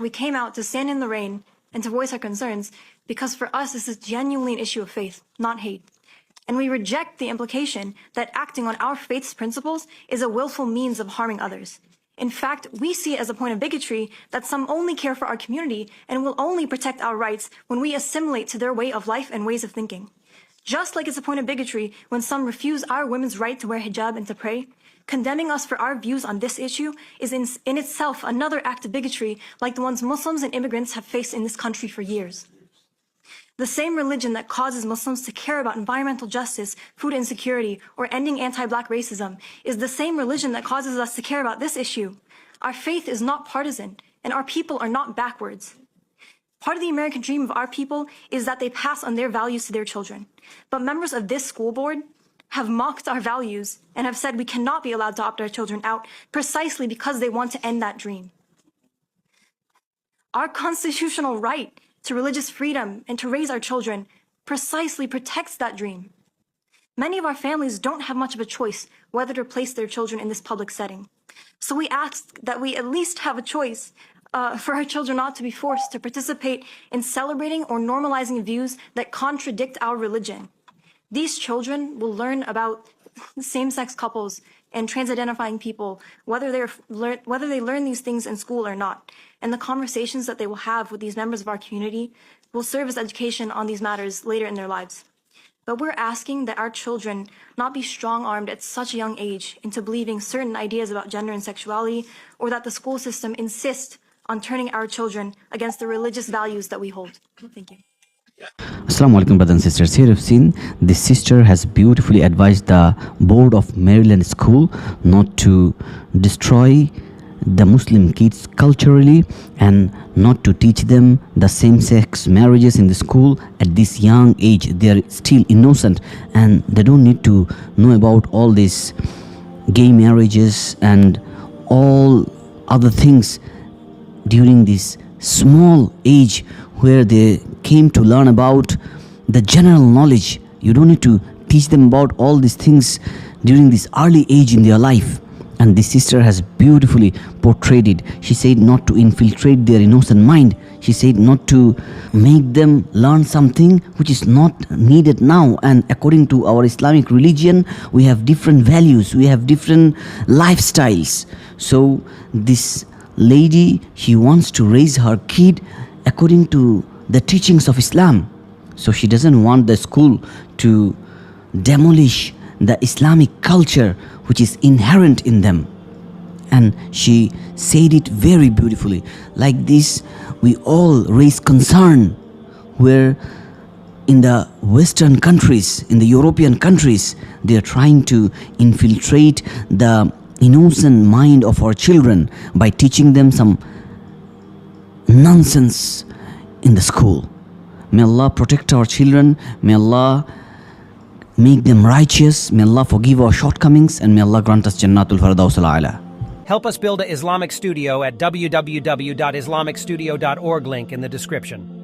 We came out to stand in the rain and to voice our concerns because for us this is genuinely an issue of faith, not hate. And we reject the implication that acting on our faith's principles is a willful means of harming others. In fact, we see it as a point of bigotry that some only care for our community and will only protect our rights when we assimilate to their way of life and ways of thinking. Just like it's a point of bigotry when some refuse our women's right to wear hijab and to pray, condemning us for our views on this issue is in itself another act of bigotry like the ones Muslims and immigrants have faced in this country for years. The same religion that causes Muslims to care about environmental justice, food insecurity, or ending anti-black racism is the same religion that causes us to care about this issue. Our faith is not partisan, and our people are not backwards. Part of the American dream of our people is that they pass on their values to their children. But members of this school board have mocked our values and have said we cannot be allowed to opt our children out precisely because they want to end that dream. Our constitutional right to religious freedom and to raise our children precisely protects that dream. Many of our families don't have much of a choice whether to place their children in this public setting. So we ask that we at least have a choice for our children not to be forced to participate in celebrating or normalizing views that contradict our religion. These children will learn about same-sex couples and trans-identifying people, whether they learn these things in school or not. And the conversations that they will have with these members of our community will serve as education on these matters later in their lives. But we're asking that our children not be strong-armed at such a young age into believing certain ideas about gender and sexuality, or that the school system insist on turning our children against the religious values that we hold. Thank you. Assalamu alaikum, brothers and sisters. Here you've seen this sister has beautifully advised the board of Maryland school not to destroy the Muslim kids culturally and not to teach them the same-sex marriages in the school at this young age. They are still innocent and they don't need to know about all these gay marriages and all other things during this small age where they came to learn about the general knowledge. You don't need to teach them about all these things during this early age in their life. And this sister has beautifully portrayed it. She said not to infiltrate their innocent mind. She said not to make them learn something which is not needed now. And according to our Islamic religion, we have different values, we have different lifestyles. So this lady, she wants to raise her kid according to the teachings of Islam. So she doesn't want the school to demolish the Islamic culture which is inherent in them. And she said it very beautifully. Like this, we all raise concern where in the Western countries, in the European countries, they are trying to infiltrate the innocent mind of our children by teaching them some nonsense in the school. May Allah protect our children. May Allah make them righteous. May Allah forgive our shortcomings, and may Allah grant us Jannatul Firdaus al-A'la. Help us build an Islamic studio at www.islamicstudio.org, link in the description.